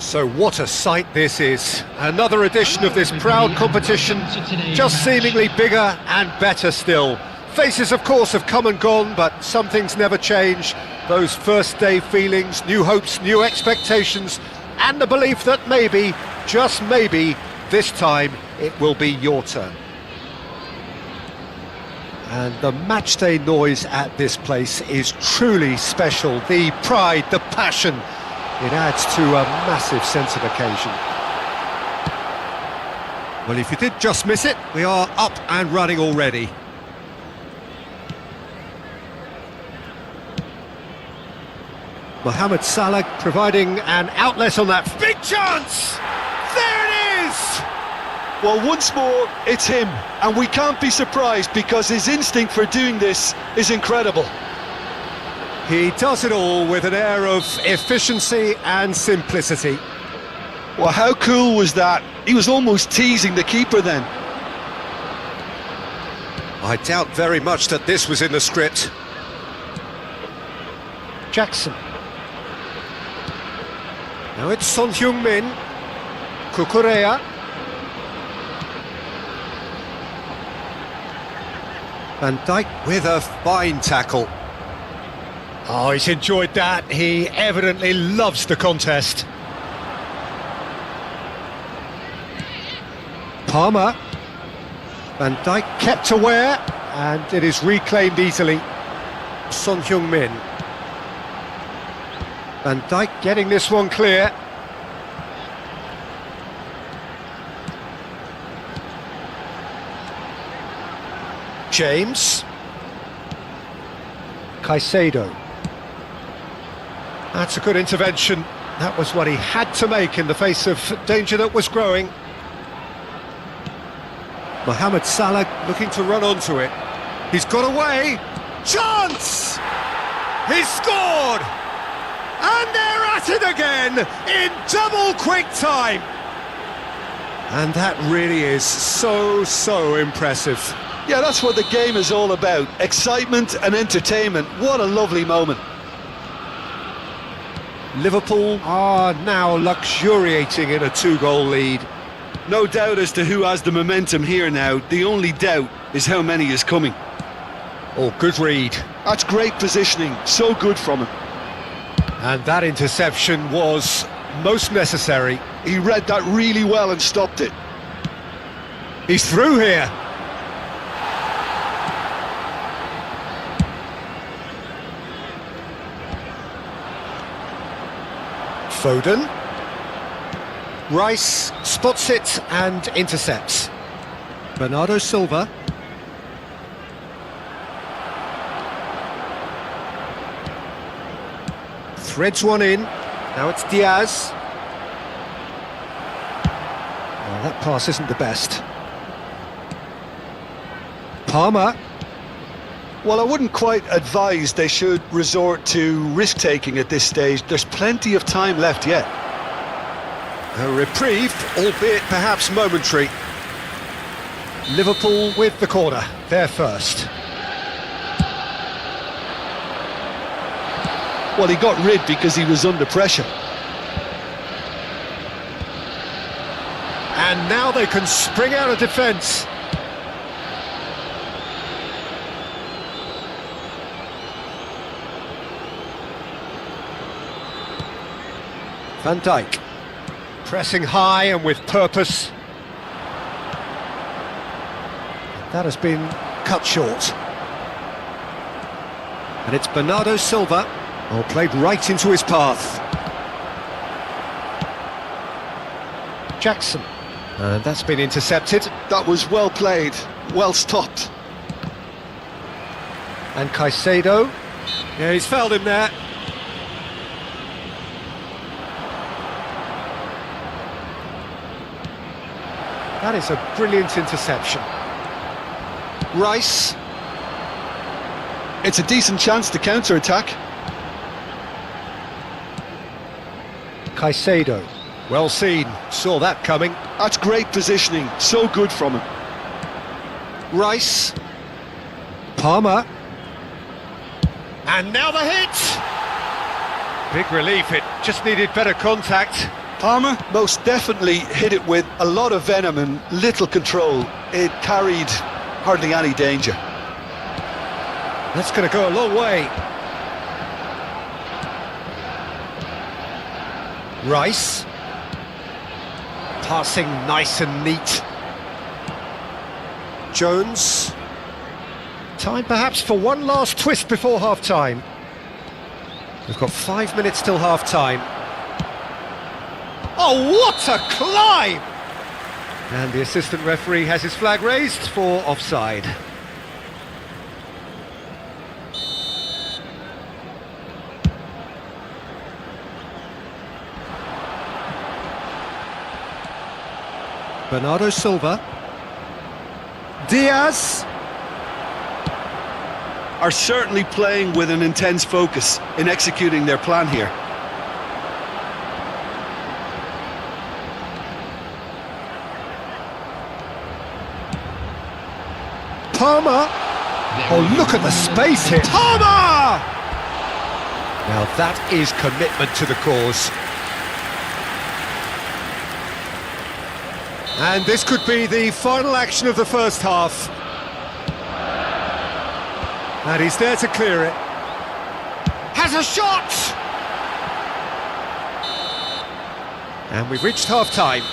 So what a sight this is. Another edition of this proud competition, just seemingly bigger and better still. Faces, of course, have come and gone, but some things never change. Those first day feelings, new hopes, new expectations, and the belief that maybe, just maybe, this time it will be your turn. And the matchday noise at this place is truly special. The pride, the passion, it adds to a massive sense of occasion. Well, if you did just miss it, we are up and running already. Mohamed Salah providing an outlet on that big chance! There it is! Well, once more, it's him, and we can't be surprised because his instinct for doing this is incredible. He does it all with an air of efficiency and simplicity. Well, how cool was that? He was almost teasing the keeper then. I doubt very much that this was in the script. Jackson. Now it's Son Heung-min. Kukurea. Van Dijk with a fine tackle. Oh, he's enjoyed that. He evidently loves the contest. Palmer. Van Dijk kept aware, and it is reclaimed easily. Son Heung-min. Van Dijk getting this one clear. James. Caicedo. That's a good intervention. That was what he had to make in the face of danger that was growing. Mohamed Salah looking to run onto it. He's got away. Chance! He's scored! And they're at it again in double quick time. And that really is so impressive. Yeah, that's what the game is all about. Excitement and entertainment. What a lovely moment. Liverpool are now luxuriating in a 2-goal lead. No doubt as to who has the momentum here now. The only doubt is how many is coming. Oh, good read. That's great positioning. So good from him. And that interception was most necessary. He read that really well and stopped it. He's through here. Foden. Rice spots it and intercepts. Bernardo Silva. Threads one in. Now it's Diaz. Well, that pass isn't the best. Palmer. Well, I wouldn't quite advise they should resort to risk-taking at this stage. There's plenty of time left yet. A reprieve, albeit perhaps momentary. Liverpool with the corner, they're first. Well, he got rid because he was under pressure. And now they can spring out of defence. Van Dijk. Pressing high and with purpose. That has been cut short. And it's Bernardo Silva. Oh, played right into his path. Jackson. And that's been intercepted. That was well played, well stopped. And Caicedo. Yeah, he's fouled him there. That is a brilliant interception. Rice. It's a decent chance to counter-attack. Caicedo. Well seen, saw that coming. That's great positioning, so good from him. Rice. Palmer. And now the hit! Big relief, it just needed better contact. Palmer most definitely hit it with a lot of venom and little control. It carried hardly any danger. That's going to go a long way. Rice. Passing nice and neat. Jones. Time perhaps for one last twist before half-time. We've got 5 minutes till half-time. Oh, what a climb! And the assistant referee has his flag raised for offside. Bernardo Silva. Diaz. Are certainly playing with an intense focus in executing their plan here. Palmer. Oh, look at the space here. Palmer! Now that is commitment to the cause. And this could be the final action of the first half. And he's there to clear it. Has a shot! And we've reached half-time.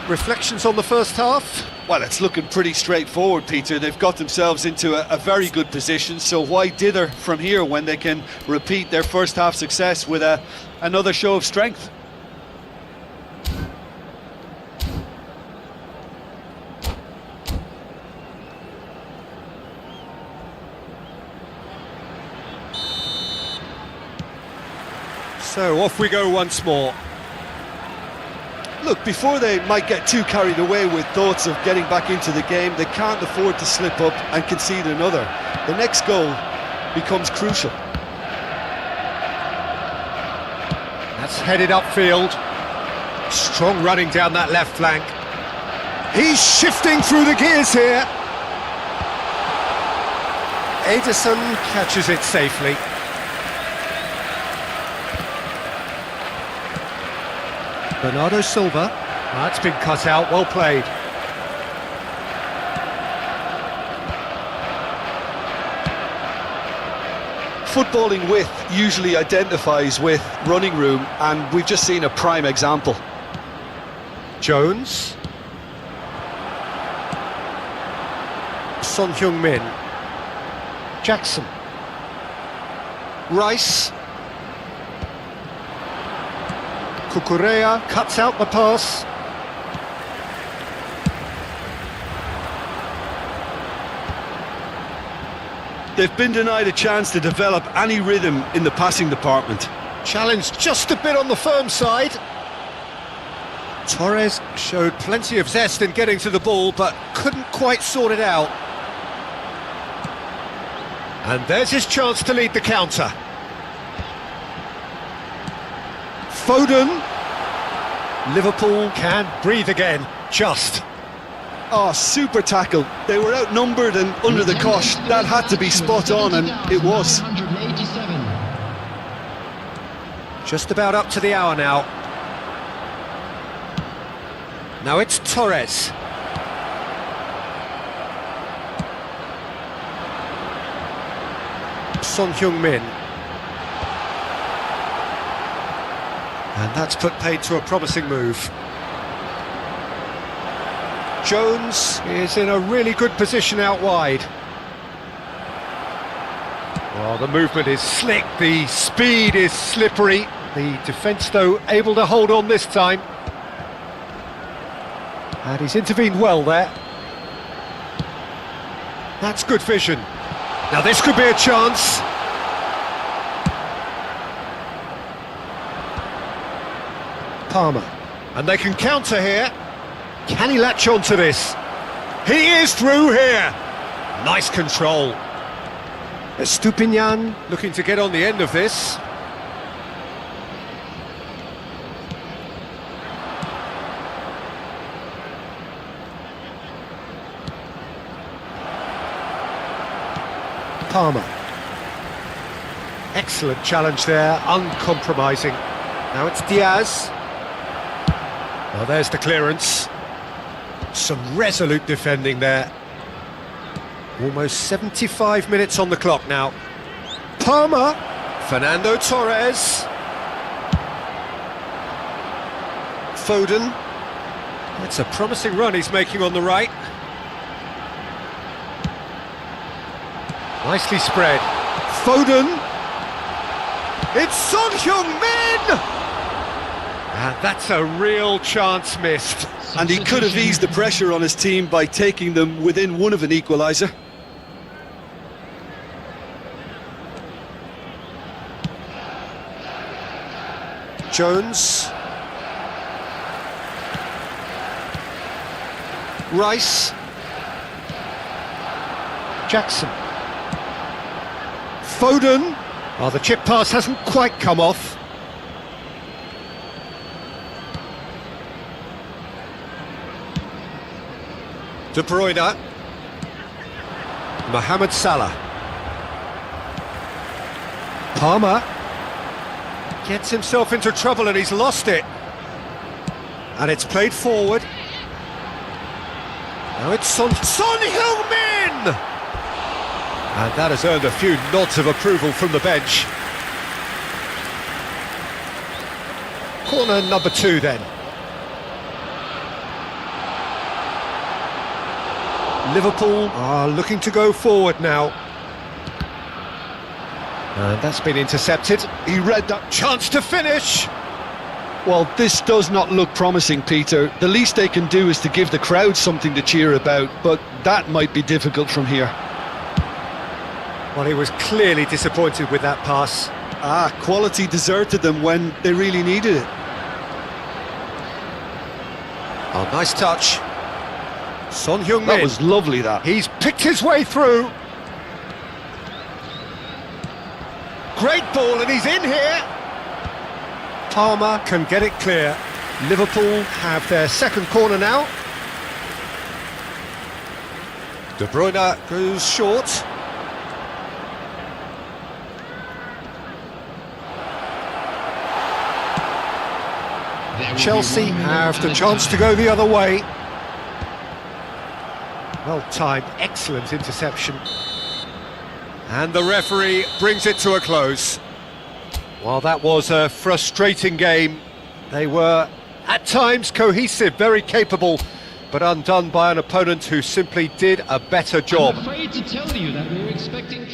Reflections on the first half? Well, it's looking pretty straightforward, Peter. They've got themselves into a very good position, so why dither from here when they can repeat their first half success with another show of strength? So off we go once more. Look, before they might get too carried away with thoughts of getting back into the game, they can't afford to slip up and concede another. The next goal becomes crucial. That's headed upfield. Strong running down that left flank. He's shifting through the gears here. Ederson catches it safely. Bernardo Silva. That's been cut out, well played. Footballing width usually identifies with running room, and we've just seen a prime example. Jones. Son Heung-min. Jackson. Rice. Cucurella cuts out the pass. They've been denied a chance to develop any rhythm in the passing department. Challenged just a bit on the firm side. Torres showed plenty of zest in getting to the ball, but couldn't quite sort it out. And there's his chance to lead the counter. Foden. Liverpool can breathe again, just. Oh, super tackle. They were outnumbered and under the cosh. That had to be spot on, and it was. Just about up to the hour now. Now it's Torres. Son Heung-min. And that's put paid to a promising move. Jones is in a really good position out wide. Well, the movement is slick, the speed is slippery. The defence, though, able to hold on this time. And he's intervened well there. That's good vision. Now this could be a chance. Palmer. And they can counter here. Can he latch on to this? He is through here. Nice control. Estupinian looking to get on the end of this. Palmer. Excellent challenge there, uncompromising. Now it's Diaz. Well, there's the clearance. Some resolute defending there. Almost 75 minutes on the clock now. Palmer. Fernando Torres. Foden. It's a promising run he's making on the right. Nicely spread. Foden. It's Son Heung-min! And that's a real chance missed. And he could have eased the pressure on his team by taking them within one of an equaliser. Jones. Rice. Jackson. Foden. Oh, the chip pass hasn't quite come off. De Bruyne. Mohamed Salah. Palmer. Gets himself into trouble and he's lost it. And it's played forward. Now it's Son Heung-min! And that has earned a few nods of approval from the bench. Corner number 2 then. Liverpool are looking to go forward now. And that's been intercepted. He read that. Chance to finish! Well, this does not look promising, Peter. The least they can do is to give the crowd something to cheer about, but that might be difficult from here. Well, he was clearly disappointed with that pass. Quality deserted them when they really needed it. Oh, nice touch. Son Heung-min. That was lovely, that. He's picked his way through. Great ball, and he's in here. Palmer can get it clear. Liverpool have their second corner now. De Bruyne goes short. Chelsea have the chance to go the other way. Well timed, excellent interception. And the referee brings it to a close. Well, that was a frustrating game. They were, at times, cohesive, very capable, but undone by an opponent who simply did a better job. I'm afraid to tell you that we were expecting...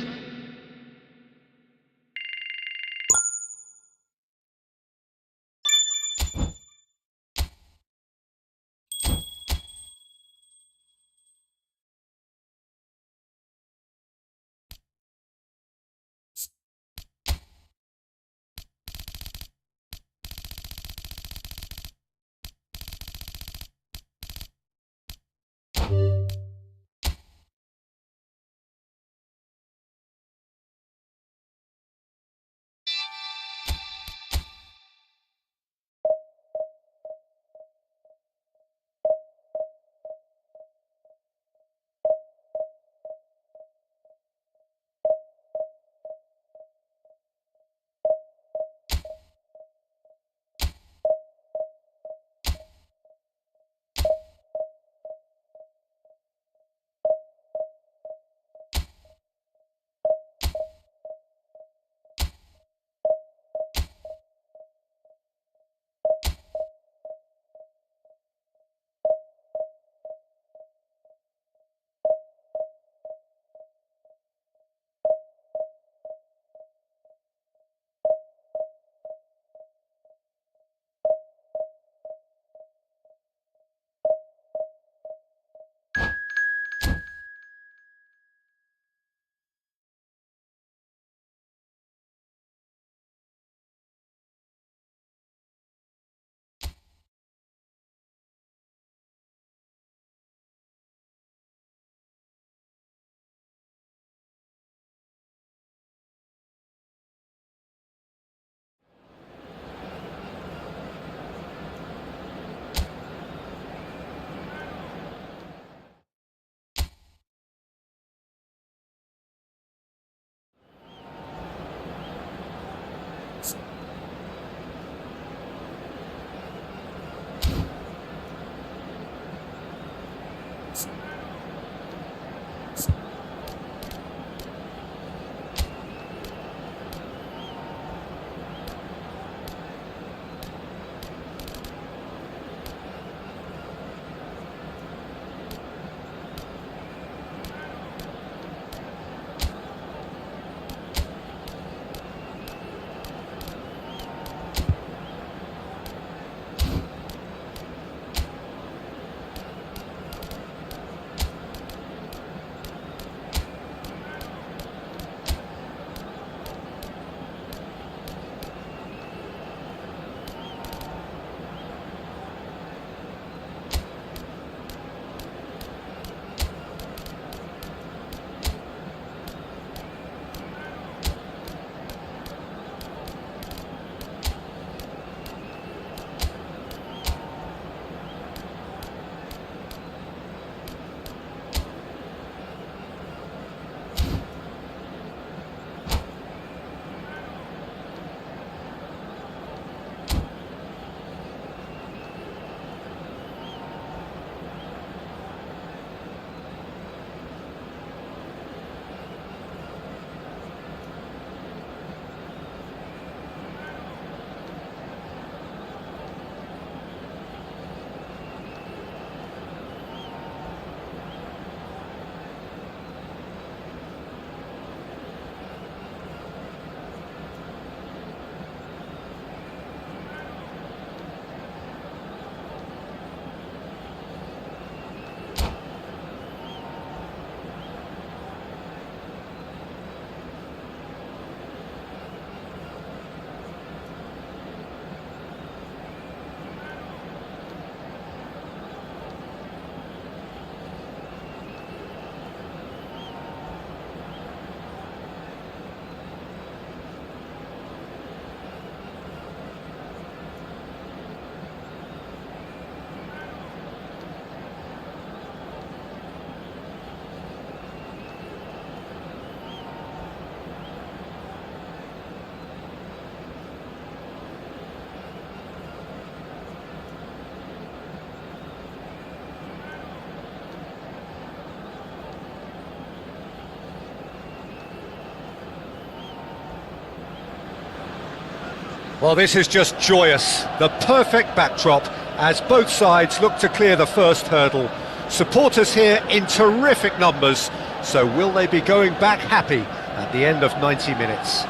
Well, this is just joyous. The perfect backdrop as both sides look to clear the first hurdle. Supporters here in terrific numbers, so will they be going back happy at the end of 90 minutes?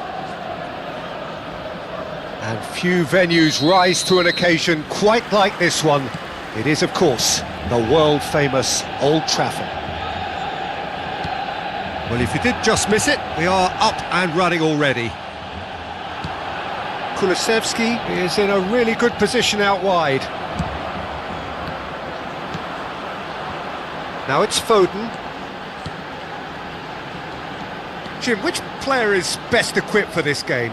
And few venues rise to an occasion quite like this one. It is, of course, the world-famous Old Trafford. Well, if you did just miss it, we are up and running already. Kulusevski is in a really good position out wide. Now it's Foden. Jim, which player is best equipped for this game?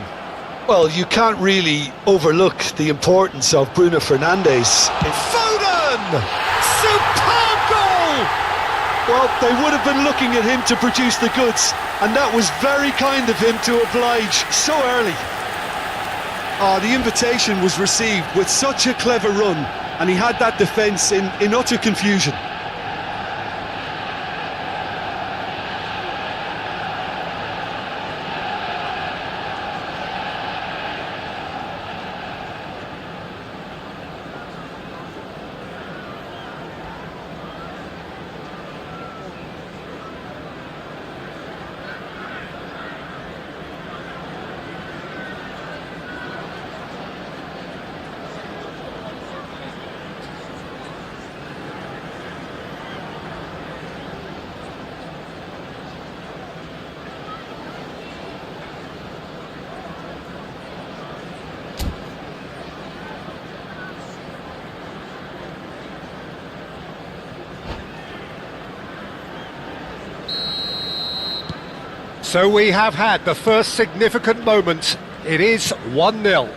Well, you can't really overlook the importance of Bruno Fernandes. Foden! Superb goal! Well, they would have been looking at him to produce the goods, and that was very kind of him to oblige so early. The invitation was received with such a clever run, and he had that defence in utter confusion. So we have had the first significant moment. It is 1-0.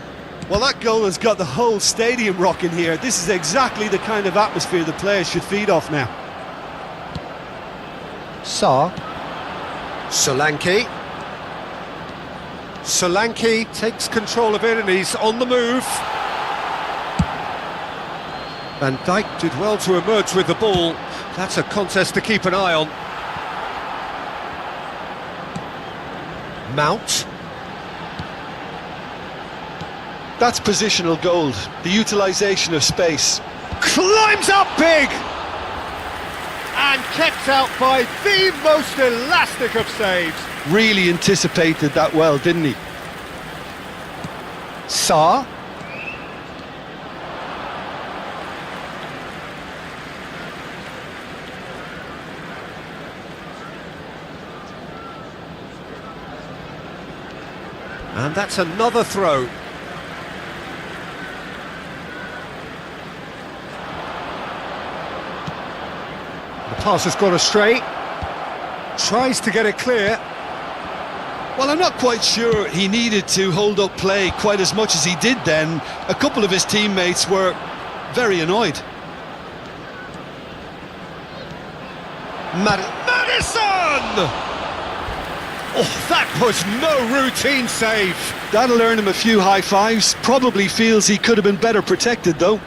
Well, that goal has got the whole stadium rocking here. This is exactly the kind of atmosphere the players should feed off now. Sarr. Solanke. Solanke takes control of it and he's on the move. Van Dijk did well to emerge with the ball. That's a contest to keep an eye on. Mount. That's positional gold, the utilisation of space. Climbs up big! And kept out by the most elastic of saves. Really anticipated that well, didn't he? Sarr. And that's another throw. The pass has gone astray. Tries to get it clear. Well, I'm not quite sure he needed to hold up play quite as much as he did then. A couple of his teammates were very annoyed. Madison! Oh, that was no routine save. That'll earn him a few high fives. Probably feels he could have been better protected, though.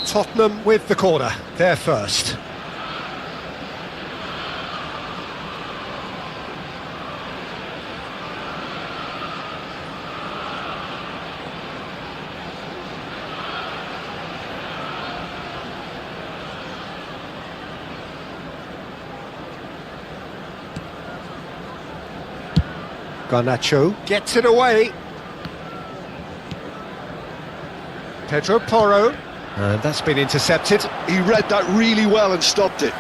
Tottenham with the corner. They're first. Garnacho gets it away. Pedro Porro, and that's been intercepted. He read that really well and stopped it.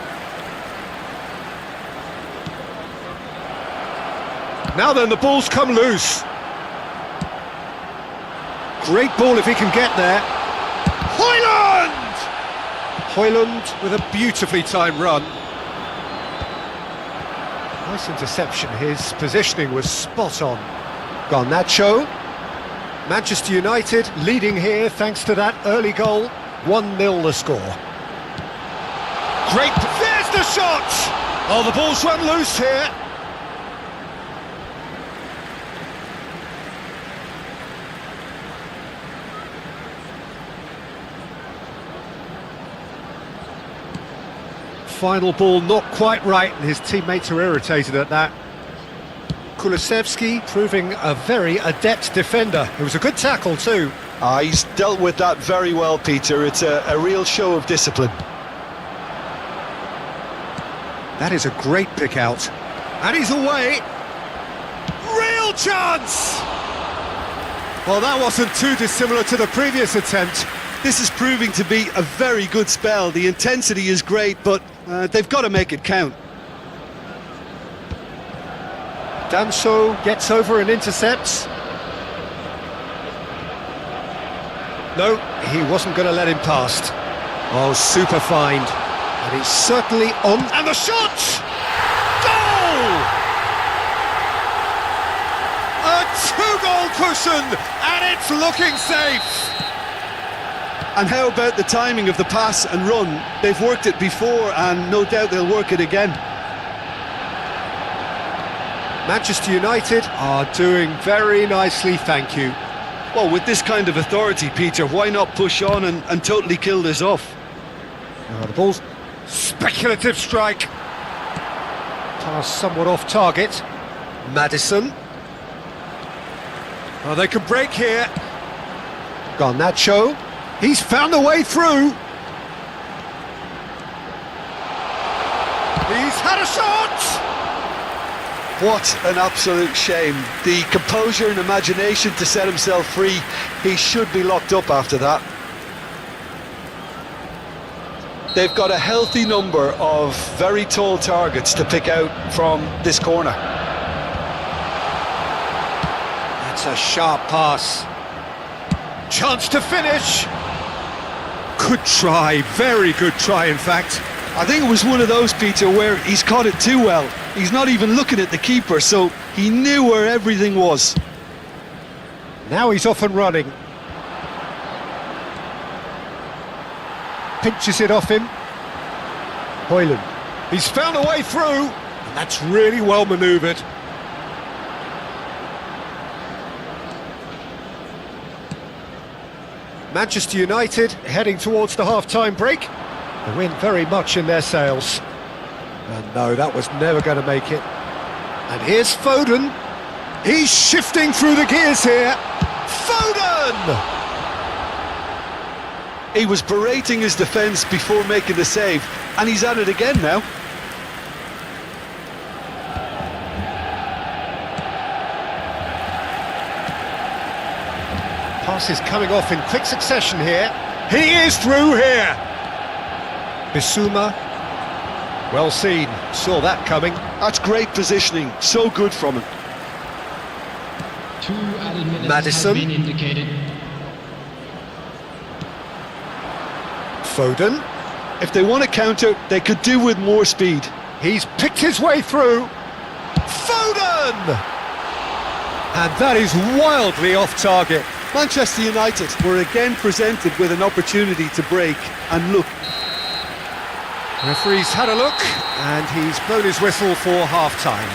Now then, the ball's come loose. Great ball if he can get there. Højlund! Højlund with a beautifully timed run. Nice interception, his positioning was spot on. Garnacho. Manchester United leading here thanks to that early goal. 1-0 the score. Great, there's the shot! Oh, the ball's run loose here. Final ball not quite right, and his teammates are irritated at that. Kulusevski proving a very adept defender. It was a good tackle too. He's dealt with that very well, Peter. It's a real show of discipline. That is a great pick out. And he's away. Real chance! Well, that wasn't too dissimilar to the previous attempt. This is proving to be a very good spell. The intensity is great, but they've got to make it count. Danso gets over and intercepts. No, he wasn't going to let him past. Oh, super find. And he's certainly on. And the shot! Goal! A two-goal cushion, and it's looking safe. And how about the timing of the pass and run? They've worked it before, and no doubt they'll work it again. Manchester United are doing very nicely, thank you. Well, with this kind of authority, Peter, why not push on and totally kill this off? Now the ball's speculative strike. Pass somewhat off target. Maddison. Oh, they can break here. Garnacho. He's found a way through. He's had a shot! What an absolute shame. The composure and imagination to set himself free. He should be locked up after that. They've got a healthy number of very tall targets to pick out from this corner. That's a sharp pass. Chance to finish. Good try, very good try in fact. I think it was one of those, Peter, where he's caught it too well. He's not even looking at the keeper, so he knew where everything was. Now he's off and running. Pinches it off him. Hoyland. He's found a way through, and that's really well manoeuvred. Manchester United heading towards the half-time break. The wind very much in their sails. And no, that was never going to make it. And here's Foden. He's shifting through the gears here. Foden! He was berating his defence before making the save, and he's at it again now. Passes coming off in quick succession here. He is through here. Bissouma, well seen, saw that coming. That's great positioning, so good from him. 2 added minutes Maddison. has been indicated. Foden, If they want to counter, they could do with more speed. he's picked his way through. Foden! And that is wildly off target. Manchester United were again presented with an opportunity to break, and look. Referee's had a look, and he's blown his whistle for half-time.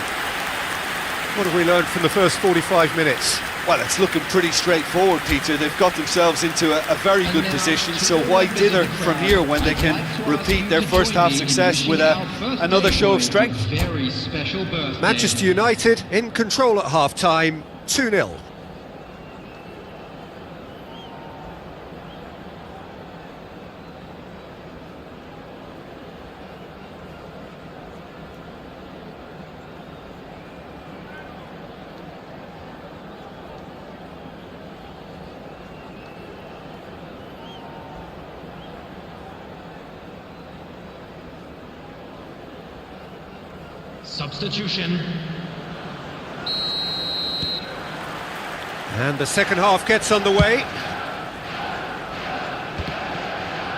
What have we learned from the first 45 minutes? Well, it's looking pretty straightforward, Peter. They've got themselves into a very good position, so why dither from here when they can repeat their first half success with another show of strength? Very special birthday. Manchester United in control at half-time, 2-0. Substitution. And the second half gets underway.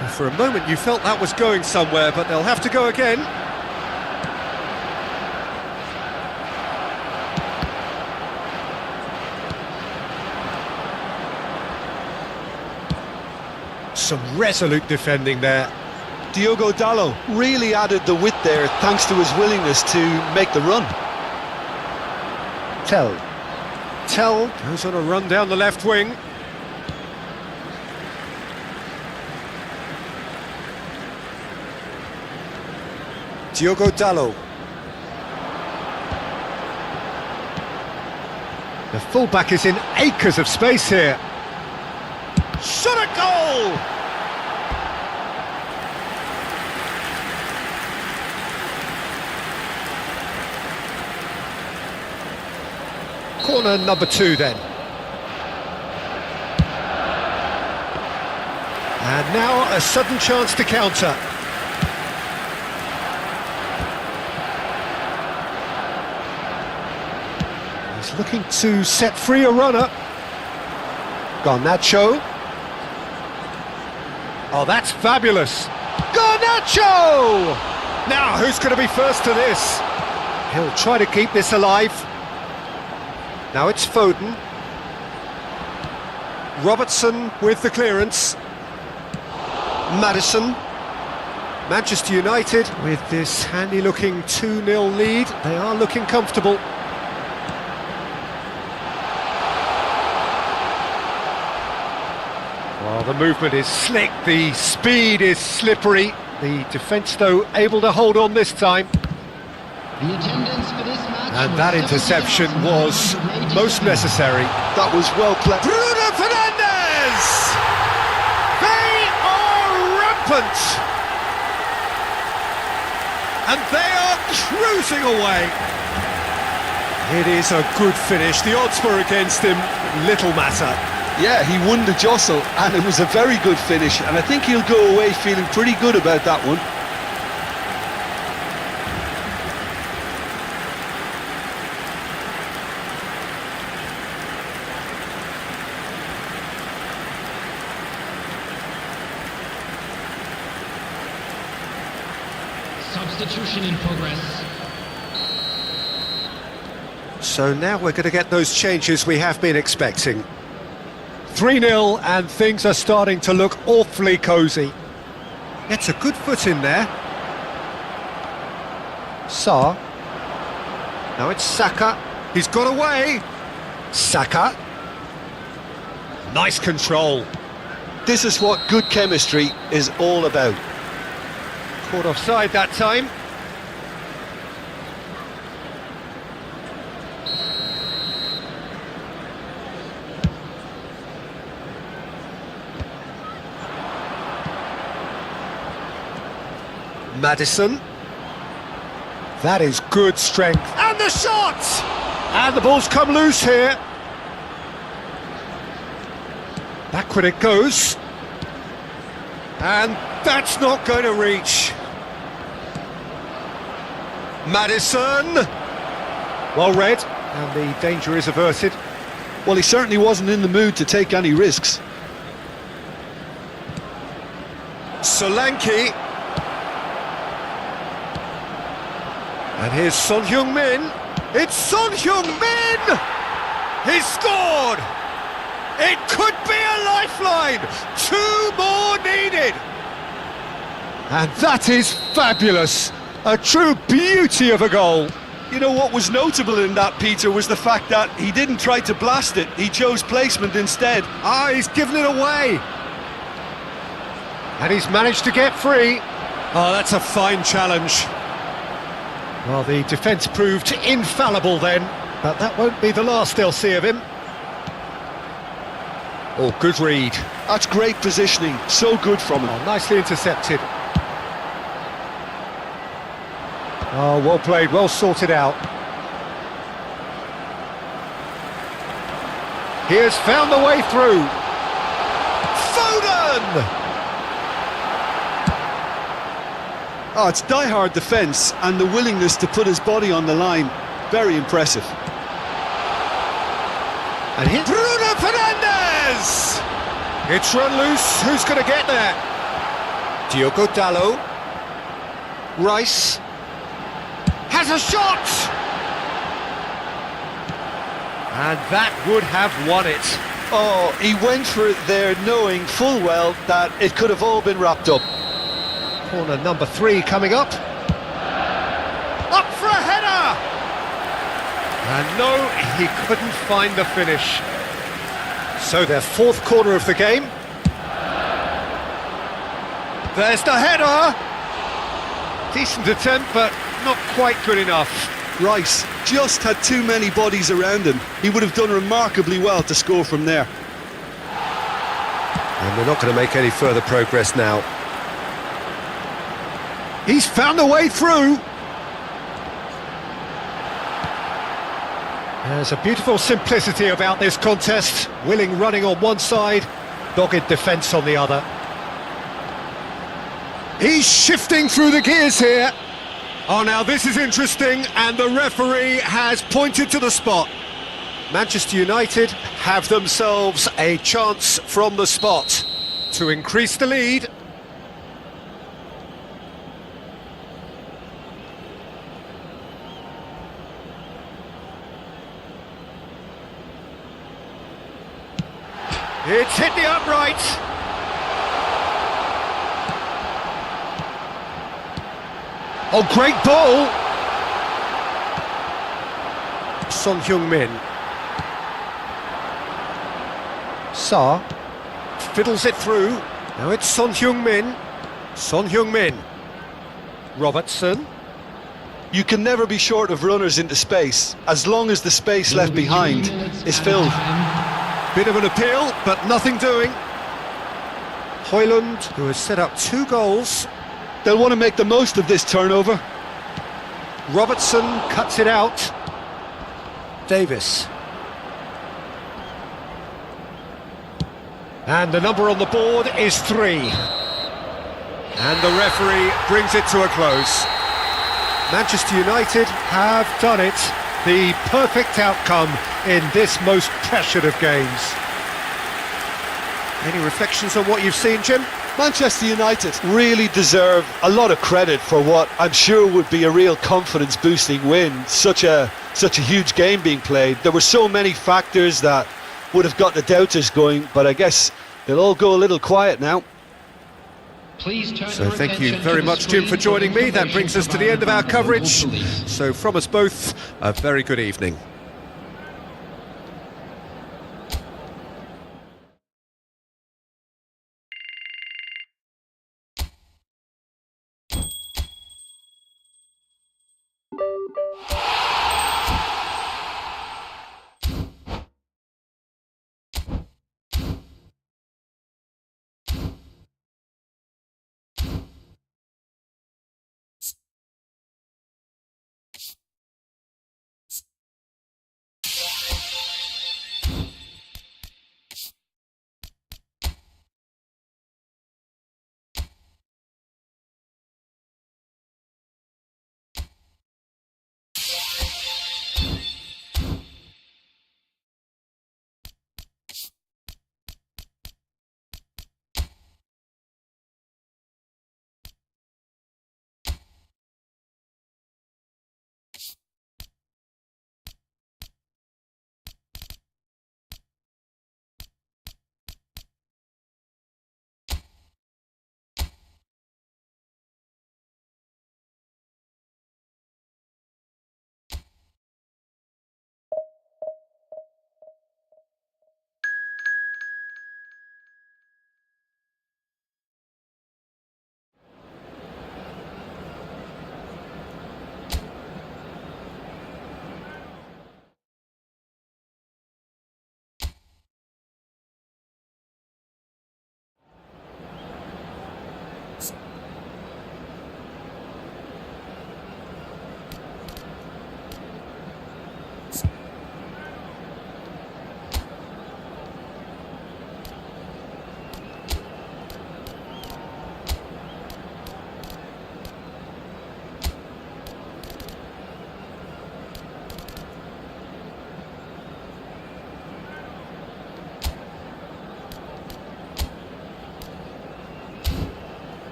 And for a moment you felt that was going somewhere, but they'll have to go again. Some resolute defending there. Diogo Dalot really added the width there thanks to his willingness to make the run. Tell goes on a run down the left wing. Diogo Dalot. The fullback is in acres of space here. Shot a goal! Corner number 2 then. And now a sudden chance to counter. He's looking to set free a runner. Garnacho. Oh, that's fabulous. Garnacho! Now, who's going to be first to this? He'll try to keep this alive. Now it's Foden. Robertson with the clearance. Maddison. Manchester United with this handy-looking 2-0 lead. They are looking comfortable. Well, the movement is slick, the speed is slippery. The defence, though, able to hold on this time. The attendance for this match. And that interception was most necessary. That was well played. Bruno Fernandes! They are rampant! And they are cruising away. It is a good finish. The odds were against him, little matter. Yeah, he won the jostle, and it was a very good finish, and I think he'll go away feeling pretty good about that one. Substitution in progress. So now we're going to get those changes we have been expecting. 3-0 and things are starting to look awfully cosy. Gets a good foot in there. Sarr. Now it's Saka. He's got away. Saka. Nice control. This is what good chemistry is all about. Caught offside that time. Maddison. That is good strength. And the shot! And the ball's come loose here. Backward it goes. And that's not going to reach. Maddison! Well read, and the danger is averted. Well, he certainly wasn't in the mood to take any risks. Solanke. And here's Son Heung-min. It's Son Heung-min! He's scored! It could be a lifeline! 2 more needed! And that is fabulous! A true beauty of a goal! You know what was notable in that, Peter, was the fact that he didn't try to blast it. He chose placement instead. Ah, he's given it away! And he's managed to get free. Oh, that's a fine challenge. Well, the defence proved infallible then, but that won't be the last they'll see of him. Oh, good read. That's great positioning, so good from him. Oh, nicely intercepted. Oh, well played, well sorted out. He has found the way through. Foden! Oh, it's die-hard defence and the willingness to put his body on the line. Very impressive. And here's Bruno Fernandes! It's run loose, who's going to get there? Diogo Dalot. Rice. Has a shot! And that would have won it. Oh, he went for it there knowing full well that it could have all been wrapped up. Corner number 3 coming up. Up for a header! And no, he couldn't find the finish. So their 4th corner of the game. There's the header! Decent attempt, but not quite good enough. Rice just had too many bodies around him. He would have done remarkably well to score from there. And they're not going to make any further progress now. He's found a way through. There's a beautiful simplicity about this contest. Willing running on one side, dogged defence on the other. He's shifting through the gears here. Oh, now this is interesting, and the referee has pointed to the spot. Manchester United have themselves a chance from the spot to increase the lead. It's hit the upright. Oh, great ball! Son Heung-min. Sa fiddles it through. Now it's Son Heung-min. Son Heung-min. Robertson. You can never be short of runners into space, as long as the space left behind is filled. Bit of an appeal, but nothing doing. Højlund, who has set up 2 goals. They'll want to make the most of this turnover. Robertson cuts it out. Davis. And the number on the board is 3. And the referee brings it to a close. Manchester United have done it. The perfect outcome in this most pressured of games. Any reflections on what you've seen, Jim? Manchester United really deserve a lot of credit for what I'm sure would be a real confidence-boosting win. Such a huge game being played. There were so many factors that would have got the doubters going, but I guess they'll all go a little quiet now. So thank you very much, Jim, for joining me. That brings us to the end of our coverage. So from us both, a very good evening.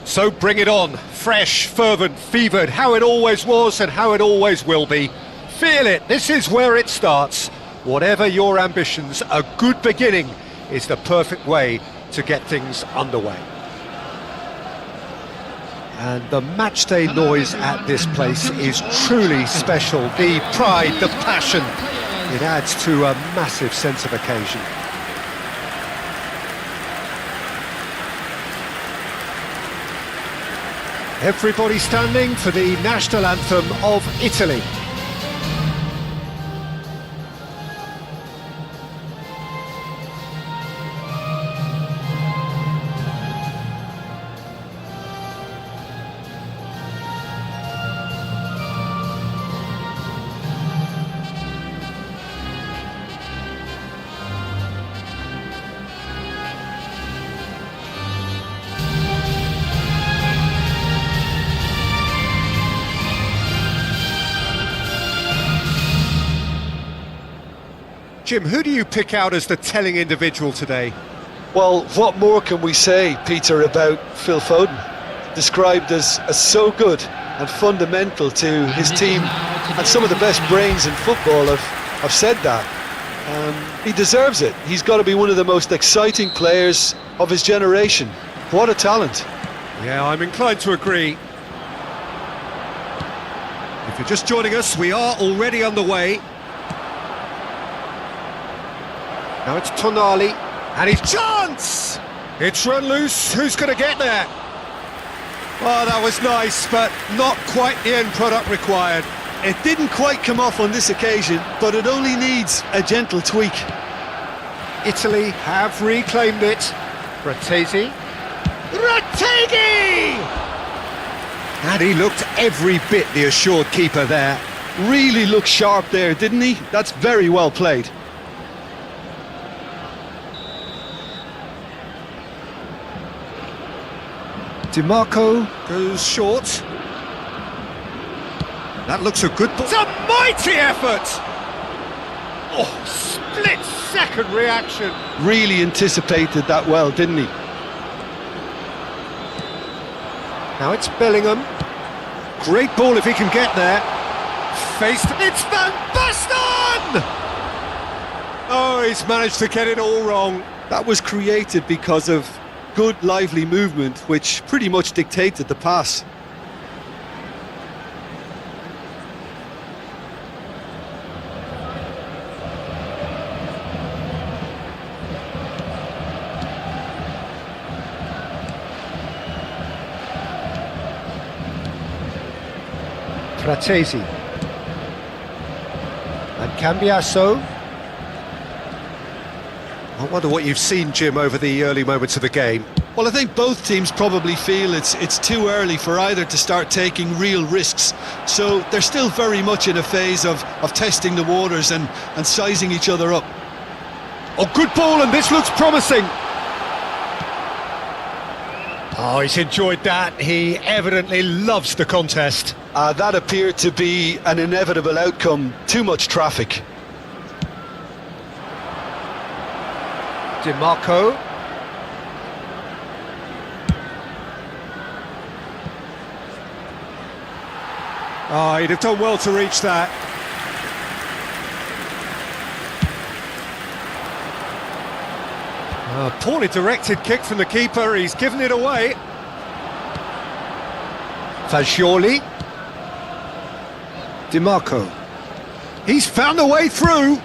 So bring it on, fresh, fervent, fevered, how it always was and how it always will be. Feel it, this is where it starts. Whatever your ambitions, a good beginning is the perfect way to get things underway. And the matchday noise at this place is truly special. The pride, the passion, it adds to a massive sense of occasion. Everybody standing for the national anthem of Italy. Jim, who do you pick out as the telling individual today? Well, what more can we say, Peter, about Phil Foden? Described as so good and fundamental to his team, and some of the best brains in football have said that. He deserves it. He's got to be one of the most exciting players of his generation. What a talent. Yeah, I'm inclined to agree. If you're just joining us, we are already underway. Now it's Tonali, and his chance! It's run loose, who's going to get there? Oh, that was nice, but not quite the end product required. It didn't quite come off on this occasion, but it only needs a gentle tweak. Italy have reclaimed it. Retegui! And he looked every bit the assured keeper there. Really looked sharp there, didn't he? That's very well played. DiMarco goes short. That looks a good ball. It's a mighty effort! Oh, split-second reaction. Really anticipated that well, didn't he? Now it's Bellingham. Great ball if he can get there. Faced. It's Van Basten! Oh, he's managed to get it all wrong. That was created because of good, lively movement, which pretty much dictated the pass. Fratesi. And Cambiasso. I wonder what you've seen, Jim, over the early moments of the game. Well, I think both teams probably feel it's too early for either to start taking real risks. So they're still very much in a phase of testing the waters and sizing each other up. Oh, good ball, and this looks promising. Oh, he's enjoyed that. He evidently loves the contest. That appeared to be an inevitable outcome. Too much traffic. DiMarco. Oh, he'd have done well to reach that. Poorly directed kick from the keeper, he's given it away. Fagioli. DiMarco. He's found a way through.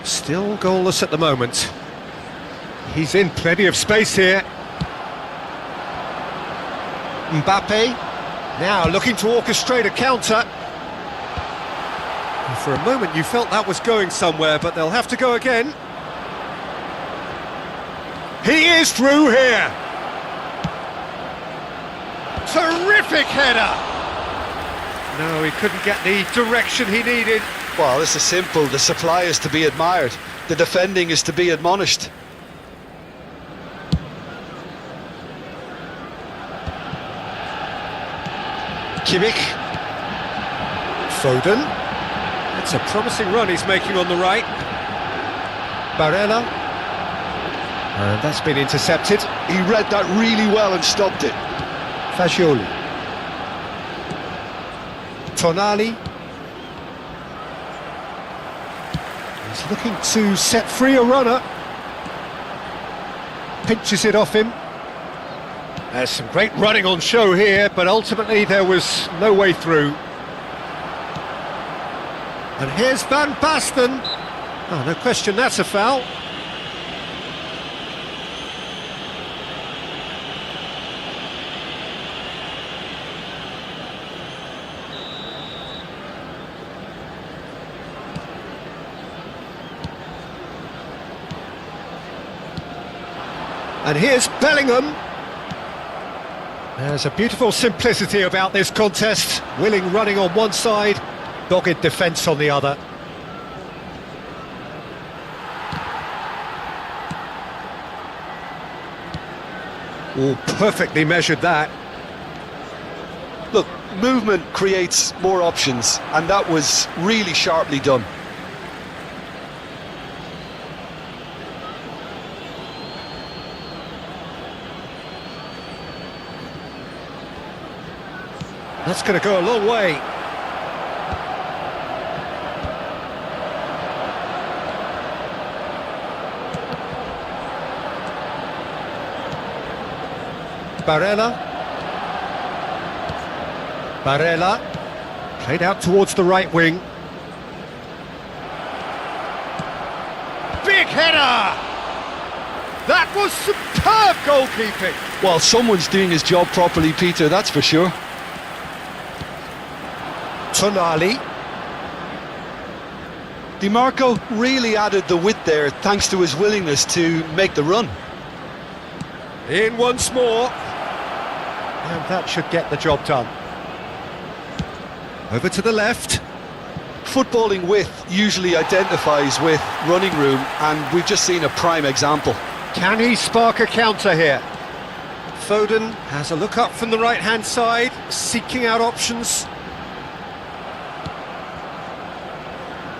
Still goalless at the moment. He's in plenty of space here. Mbappe, now looking to orchestrate a counter. For a moment you felt that was going somewhere, but they'll have to go again. He is through here. Terrific header. No, he couldn't get the direction he needed. Well, this is simple. The supply is to be admired. The defending is to be admonished. Kimmich. Foden. That's a promising run he's making on the right. Barella. And that's been intercepted. He read that really well and stopped it. Fagioli. Tonali. He's looking to set free a runner. Pinches it off him. There's some great running on show here, but ultimately there was no way through. And here's Van Basten. Oh, no question, that's a foul. And here's Bellingham. There's a beautiful simplicity about this contest. Willing running on one side, dogged defence on the other. Oh, perfectly measured that. Look, movement creates more options, and that was really sharply done. That's going to go a long way. Barella, played out towards the right wing. Big header! That was superb goalkeeping! Well, someone's doing his job properly, Peter, that's for sure. Tonali. Di really added the width there thanks to his willingness to make the run. In once more. And that should get the job done. Over to the left. Footballing width usually identifies with running room, and we've just seen a prime example. Can he spark a counter here? Foden has a look up from the right-hand side, seeking out options.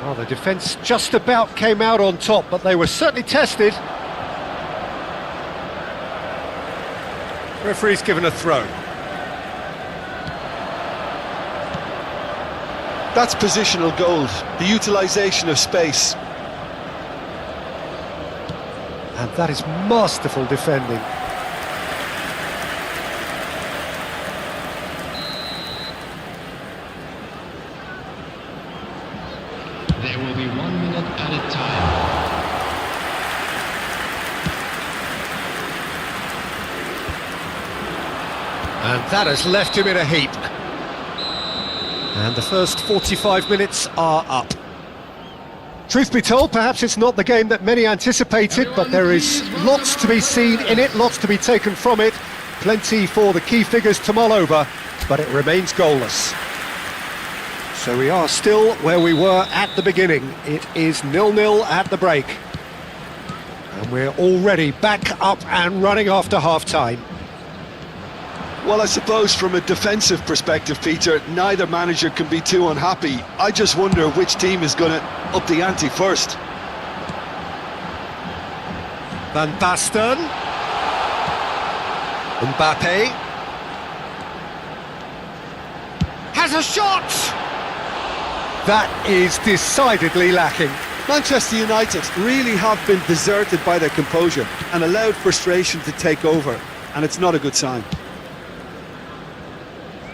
Well, the defence just about came out on top, but they were certainly tested. Referee's given a throw. That's positional gold, the utilisation of space. And that is masterful defending. There will be 1 minute added time. And that has left him in a heap. And the first 45 minutes are up. Truth be told, perhaps it's not the game that many anticipated, but there is lots to be seen in it, lots to be taken from it. Plenty for the key figures to mull over, but it remains goalless. So we are still where we were at the beginning. It is 0-0 at the break. And we're already back up and running after half-time. Well, I suppose from a defensive perspective, Peter, neither manager can be too unhappy. I just wonder which team is going to up the ante first. Van Basten. Mbappe. Has a shot! That is decidedly lacking. Manchester United really have been deserted by their composure and allowed frustration to take over, and it's not a good sign.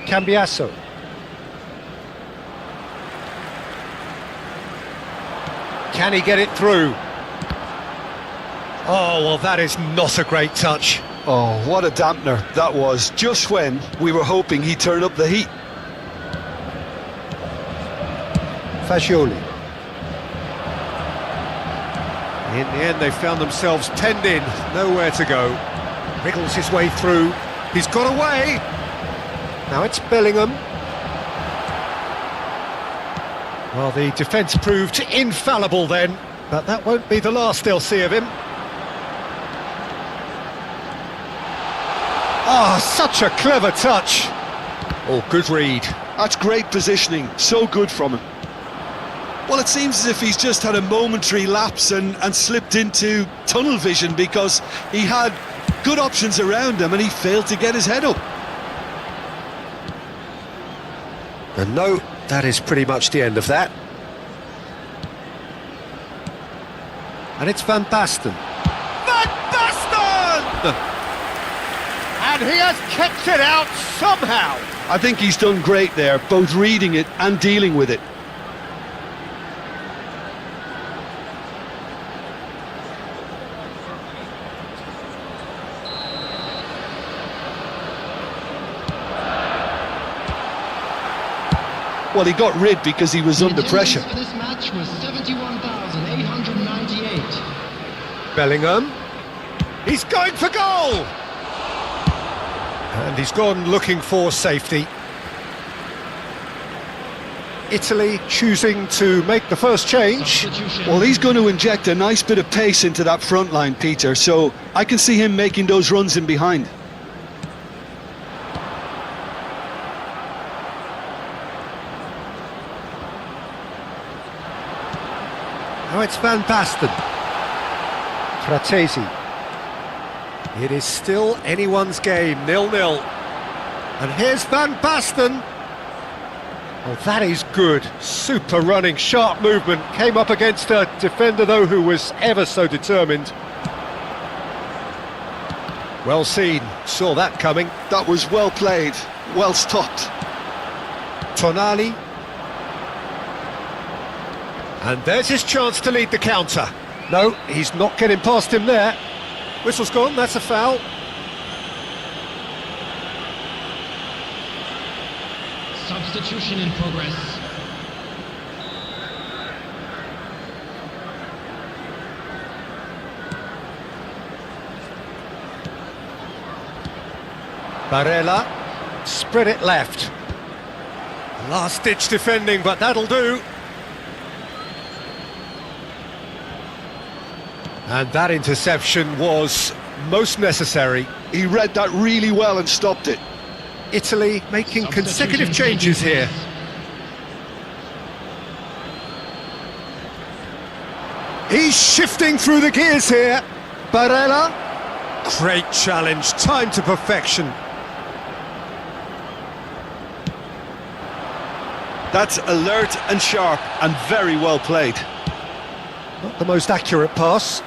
Cambiasso. Can he get it through? Oh, well, that is not a great touch. Oh, what a dampener that was, just when we were hoping he'd turn up the heat. Fagioli. In the end, they found themselves penned in, nowhere to go. Wriggles his way through. He's got away. Now it's Bellingham. Well, the defence proved infallible then, but that won't be the last they'll see of him. Ah, such a clever touch. Oh, good read. That's great positioning, so good from him. Well, it seems as if he's just had a momentary lapse and slipped into tunnel vision, because he had good options around him and he failed to get his head up. And no, that is pretty much the end of that. And it's Van Basten. Van Basten! And he has kept it out somehow. I think he's done great there, both reading it and dealing with it. Well, he got rid because he was under pressure. For this match was 71,898. Bellingham. He's going for goal! And he's gone looking for safety. Italy choosing to make the first change. Well, he's going to inject a nice bit of pace into that front line, Peter, so I can see him making those runs in behind. Now it's Van Basten. Fratesi. It is still anyone's game, 0-0. And here's Van Basten. Oh, that is good. Super running, sharp movement. Came up against a defender, though, who was ever so determined. Well seen. Saw that coming. That was well played, well stopped. Tonali. And there's his chance to lead the counter. No, he's not getting past him there. Whistle's gone, that's a foul. Substitution in progress. Barella, spread it left. Last-ditch defending, but that'll do. And that interception was most necessary. He read that really well and stopped it. Italy making consecutive changes here. He's shifting through the gears here. Barella. Great challenge, time to perfection. That's alert and sharp and very well played. Not the most accurate pass.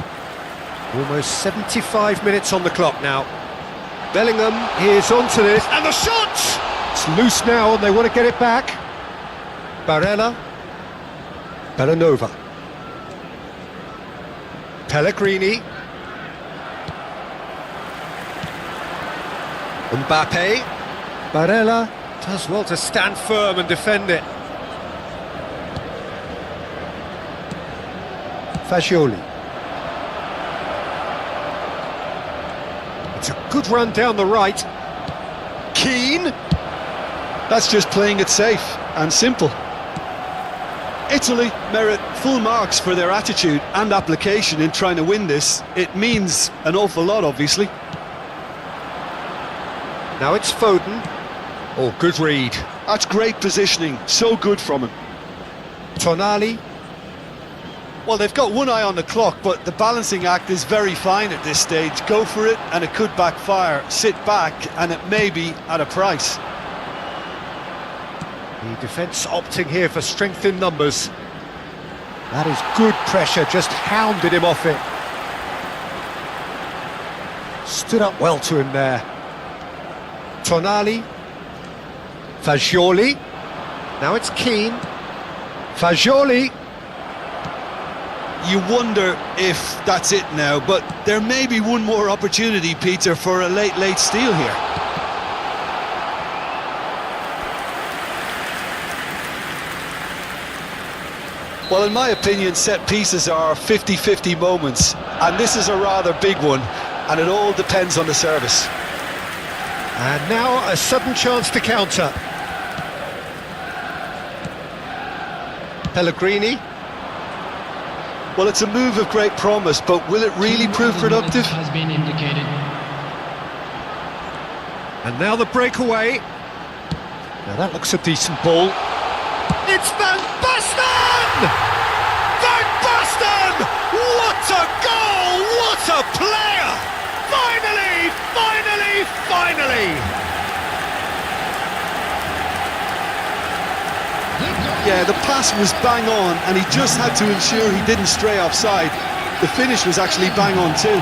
Almost 75 minutes on the clock now. Bellingham is onto this, and the shot! It's loose now, and they want to get it back. Barella. Bellanova. Pellegrini. Mbappe. Barella does well to stand firm and defend it. Fagioli. It's a good run down the right. Keane. That's just playing it safe and simple. Italy merit full marks for their attitude and application in trying to win this. It means an awful lot, obviously. Now it's Foden. Oh, good read. That's great positioning, so good from him. Tonali. Well, they've got one eye on the clock, but the balancing act is very fine at this stage. Go for it, and it could backfire. Sit back, and it may be at a price. The defence opting here for strength in numbers. That is good pressure, just hounded him off it. Stood up well to him there. Tonali. Fagioli. Now it's Keane. Fagioli. You wonder if that's it now, but there may be one more opportunity, Peter, for a late steal here. Well, in my opinion, set pieces are 50-50 moments, and this is a rather big one, and it all depends on the service. And now a sudden chance to counter. Pellegrini. Well, it's a move of great promise, but will it really prove productive? Has been indicated. And now the breakaway. Now that looks a decent ball. It's Van Basten! Van Basten! What a goal! What a player! Finally! Finally! Finally! Yeah, the pass was bang on, and he just had to ensure he didn't stray offside. The finish was actually bang on too.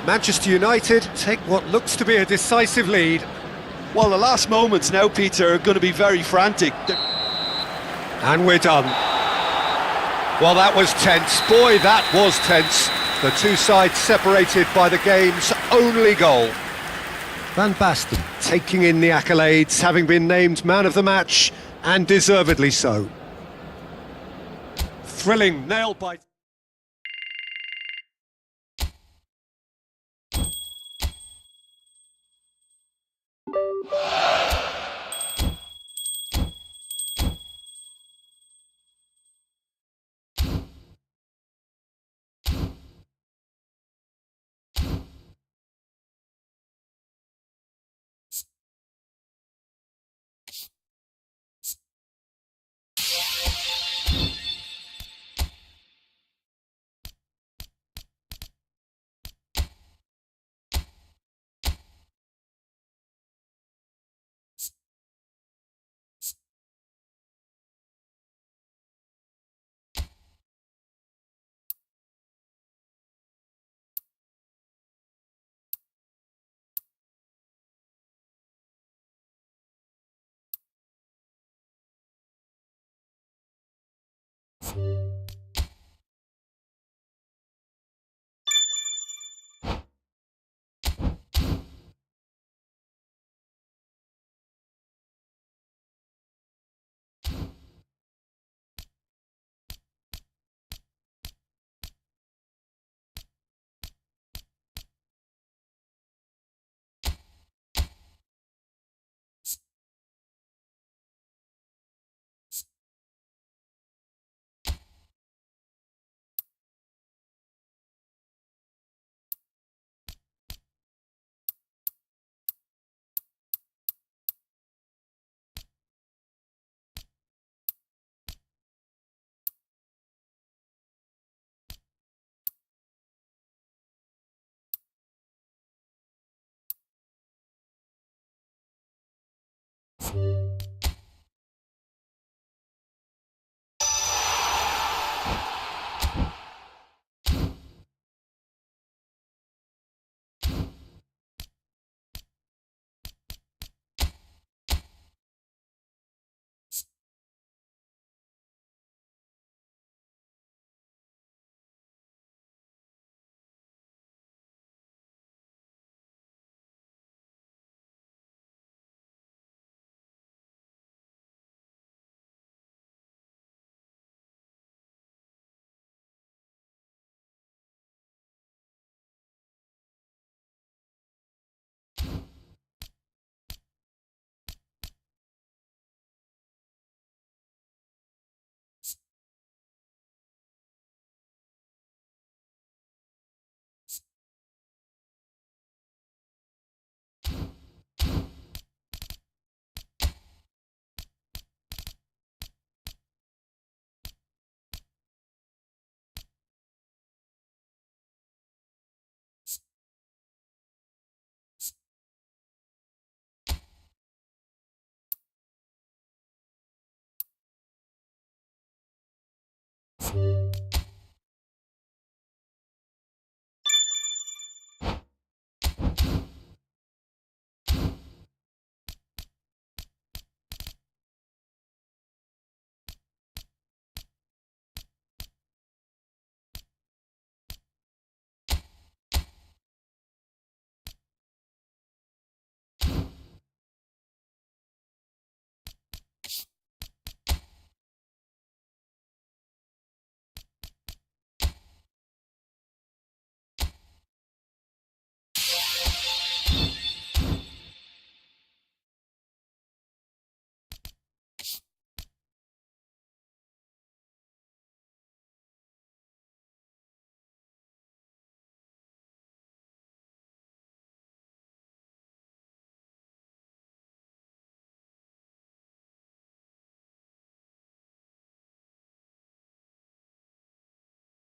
Manchester United take what looks to be a decisive lead. Well, the last moments now, Peter, are going to be very frantic. And we're done. Well, that was tense. Boy, that was tense. The two sides separated by the game's only goal. Van Basten taking in the accolades, having been named man of the match, and deservedly so. Thrilling nail-bite.